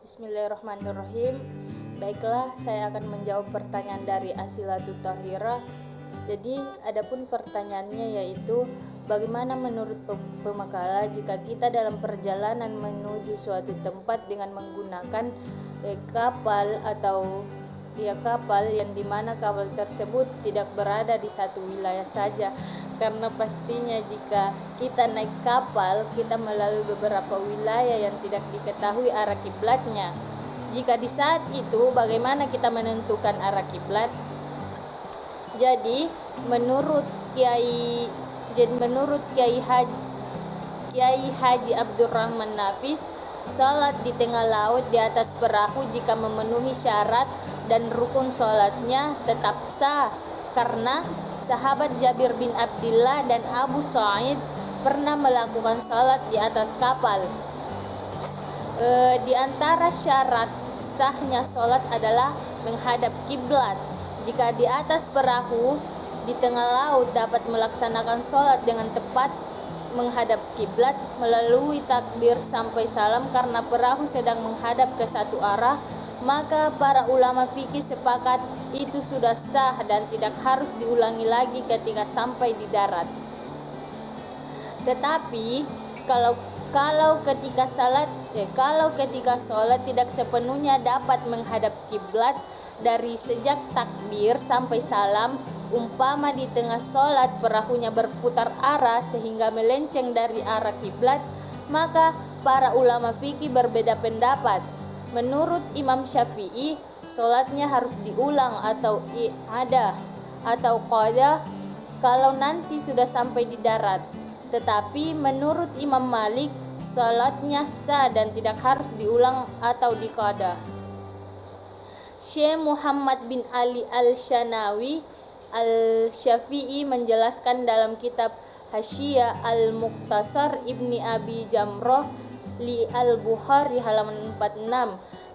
Bismillahirrahmanirrahim. Baiklah, saya akan menjawab pertanyaan dari Asilatut Tahira. Jadi, adapun pertanyaannya yaitu, bagaimana menurut pemakala jika kita dalam perjalanan menuju suatu tempat dengan menggunakan kapal atau kapal yang dimana kapal tersebut tidak berada di satu wilayah saja, karena pastinya jika kita naik kapal kita melalui beberapa wilayah yang tidak diketahui arah kiblatnya. Jika di saat itu bagaimana kita menentukan arah kiblat? Jadi menurut Kiai Haji Abdurrahman Nafis, salat di tengah laut di atas perahu jika memenuhi syarat dan rukun salatnya tetap sah, karena sahabat Jabir bin Abdullah dan Abu Sa'id pernah melakukan salat di atas kapal. Di antara syarat sahnya salat adalah menghadap kiblat. Jika di atas perahu di tengah laut dapat melaksanakan salat dengan tepat menghadap kiblat melalui takbir sampai salam karena perahu sedang menghadap ke satu arah, maka para ulama fikih sepakat itu sudah sah dan tidak harus diulangi lagi ketika sampai di darat. Tetapi kalau ketika sholat tidak sepenuhnya dapat menghadap kiblat dari sejak takbir sampai salam, umpama di tengah sholat perahunya berputar arah sehingga melenceng dari arah kiblat, maka para ulama fikih berbeda pendapat. Menurut Imam Syafi'i, sholatnya harus diulang atau i'adah atau qada kalau nanti sudah sampai di darat. Tetapi menurut Imam Malik, sholatnya sah dan tidak harus diulang atau diqada. Syekh Muhammad bin Ali Al-Shanawi Al-Syafi'i menjelaskan dalam kitab Hasyiyah Al-Muqtasar Ibni Abi Jamroh li Al-Bukhari halaman 46,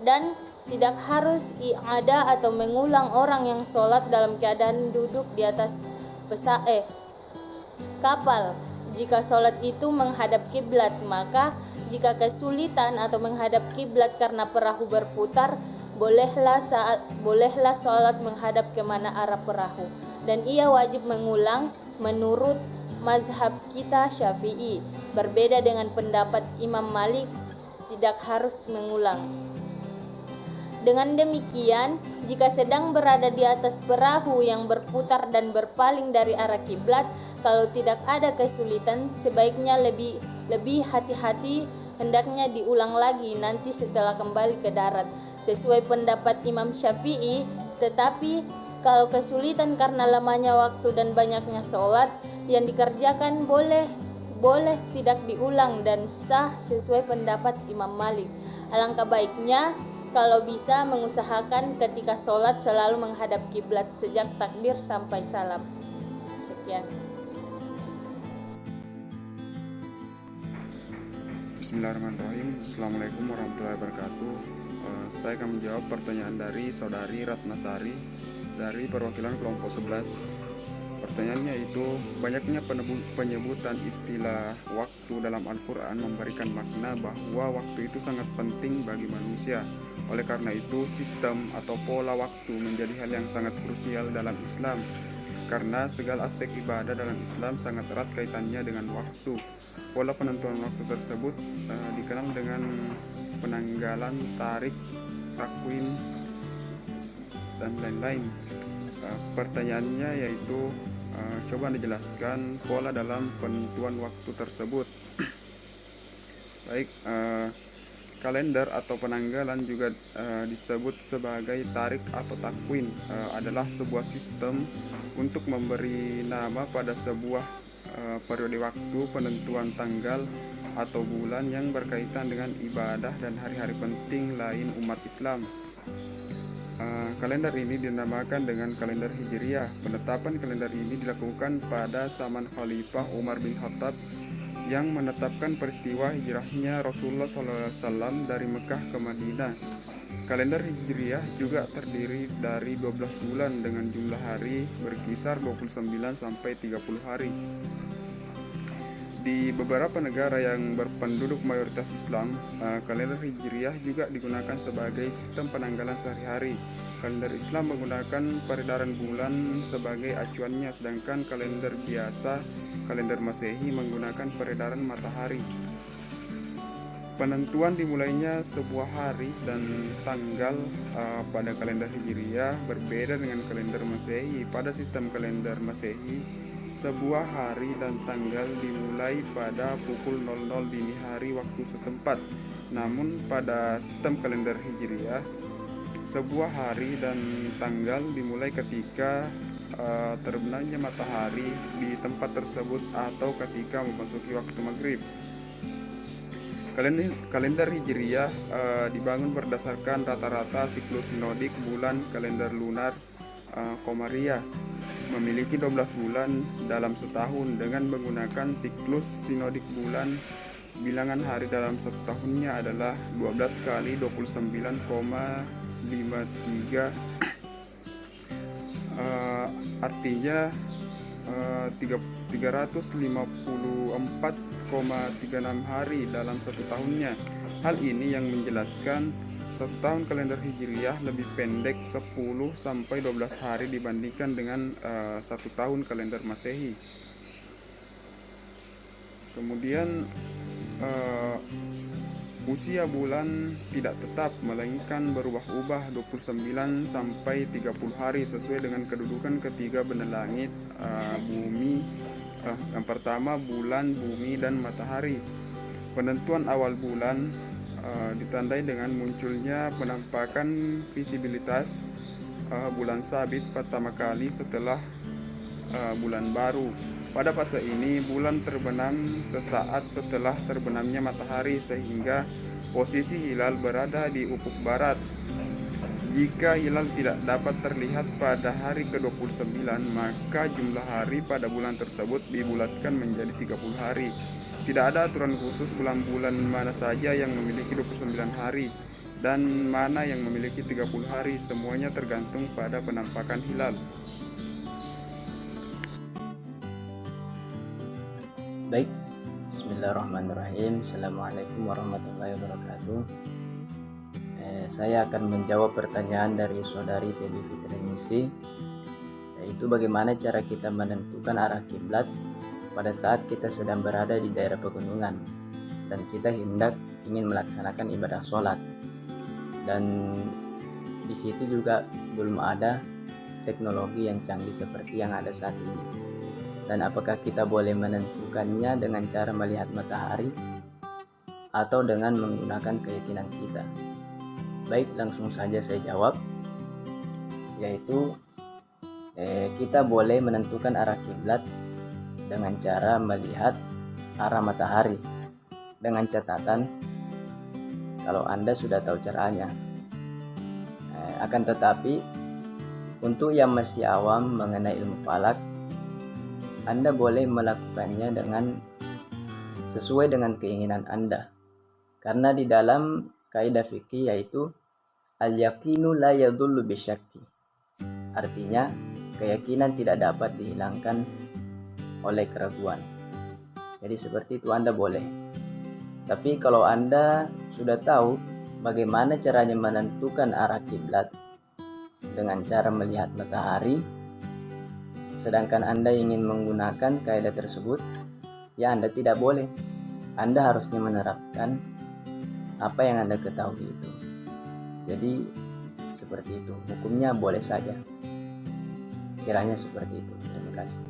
dan tidak harus i'adah atau mengulang orang yang sholat dalam keadaan duduk di atas kapal. Jika sholat itu menghadap kiblat, maka jika kesulitan atau menghadap kiblat karena perahu berputar, bolehlah sholat menghadap kemana arah perahu, dan ia wajib mengulang menurut mazhab kita Syafi'i. Berbeda dengan pendapat Imam Malik, tidak harus mengulang. Dengan demikian, jika sedang berada di atas perahu yang berputar dan berpaling dari arah kiblat, kalau tidak ada kesulitan, sebaiknya lebih hati-hati, hendaknya diulang lagi nanti setelah kembali ke darat, sesuai pendapat Imam Syafi'i. Tetapi kalau kesulitan karena lamanya waktu dan banyaknya sholat yang dikerjakan, boleh tidak diulang dan sah sesuai pendapat Imam Malik. Alangkah baiknya kalau bisa mengusahakan ketika sholat selalu menghadap kiblat sejak takbir sampai salam. Sekian. Bismillahirrahmanirrahim. Assalamualaikum warahmatullahi wabarakatuh. Saya akan menjawab pertanyaan dari saudari Ratnasari dari perwakilan kelompok 11. Pertanyaannya itu, banyaknya penyebutan istilah waktu dalam Al-Quran memberikan makna bahwa waktu itu sangat penting bagi manusia. Oleh karena itu, sistem atau pola waktu menjadi hal yang sangat krusial dalam Islam, karena segala aspek ibadah dalam Islam sangat erat kaitannya dengan waktu. Pola penentuan waktu tersebut dikenal dengan penanggalan, tarik, takwim, dan lain-lain. Pertanyaannya yaitu, coba dijelaskan pola dalam penentuan waktu tersebut. Baik, kalender atau penanggalan juga disebut sebagai tarik atau takwim, adalah sebuah sistem untuk memberi nama pada sebuah periode waktu penentuan tanggal atau bulan yang berkaitan dengan ibadah dan hari-hari penting lain umat Islam. Kalender ini dinamakan dengan kalender Hijriyah. Penetapan kalender ini dilakukan pada zaman Khalifah Umar bin Khattab yang menetapkan peristiwa hijrahnya Rasulullah SAW dari Mekah ke Madinah. Kalender Hijriyah juga terdiri dari 12 bulan dengan jumlah hari berkisar 29 sampai 30 hari. Di beberapa negara yang berpenduduk mayoritas Islam, kalender Hijriah juga digunakan sebagai sistem penanggalan sehari-hari. Kalender Islam menggunakan peredaran bulan sebagai acuannya, sedangkan kalender biasa, kalender Masehi menggunakan peredaran matahari. Penentuan dimulainya sebuah hari dan tanggal pada kalender Hijriah berbeda dengan kalender Masehi. Pada sistem kalender Masehi, sebuah hari dan tanggal dimulai pada pukul 00 dini hari waktu setempat. Namun pada sistem kalender Hijriah, sebuah hari dan tanggal dimulai ketika terbenamnya matahari di tempat tersebut atau ketika memasuki waktu maghrib. Kalender Hijriah dibangun berdasarkan rata-rata siklus sinodik bulan kalender lunar Komariah, memiliki 12 bulan dalam setahun. Dengan menggunakan siklus sinodik bulan, bilangan hari dalam satu tahunnya adalah 12 kali 29,53, artinya 354,36 hari dalam satu tahunnya. Hal ini yang menjelaskan satu tahun kalender Hijriah lebih pendek 10-12 hari dibandingkan dengan satu tahun kalender Masehi. Kemudian usia bulan tidak tetap, melainkan berubah-ubah 29 sampai 30 hari sesuai dengan kedudukan ketiga benda langit, bumi. Yang pertama bulan, bumi, dan matahari. Penentuan awal bulan ditandai dengan munculnya penampakan visibilitas bulan sabit pertama kali setelah bulan baru. Pada fase ini bulan terbenam sesaat setelah terbenamnya matahari sehingga posisi hilal berada di ufuk barat. Jika hilal tidak dapat terlihat pada hari ke-29, maka jumlah hari pada bulan tersebut dibulatkan menjadi 30 hari. Tidak ada aturan khusus bulan-bulan mana saja yang memiliki 29 hari dan mana yang memiliki 30 hari. Semuanya tergantung pada penampakan hilal. Baik, bismillahirrahmanirrahim. Assalamualaikum warahmatullahi wabarakatuh. Saya akan menjawab pertanyaan dari saudari Feby Fitriningsih, yaitu bagaimana cara kita menentukan arah kiblat pada saat kita sedang berada di daerah pegunungan dan kita hendak ingin melaksanakan ibadah sholat, dan di situ juga belum ada teknologi yang canggih seperti yang ada saat ini. Dan apakah kita boleh menentukannya dengan cara melihat matahari atau dengan menggunakan keyakinan kita? Baik, langsung saja saya jawab, yaitu kita boleh menentukan arah kiblat dengan cara melihat arah matahari, dengan catatan kalau Anda sudah tahu caranya. Akan tetapi untuk yang masih awam mengenai ilmu falak, Anda boleh melakukannya dengan sesuai dengan keinginan Anda, karena di dalam kaidah fikih yaitu al-yaqinu la yadullu bisyakki, artinya keyakinan tidak dapat dihilangkan oleh keraguan. Jadi seperti itu Anda boleh. Tapi kalau Anda sudah tahu bagaimana caranya menentukan arah kiblat dengan cara melihat matahari, sedangkan Anda ingin menggunakan kaidah tersebut, ya Anda tidak boleh. Anda harusnya menerapkan apa yang Anda ketahui itu. Jadi seperti itu, hukumnya boleh saja. Kiranya seperti itu. Terima kasih.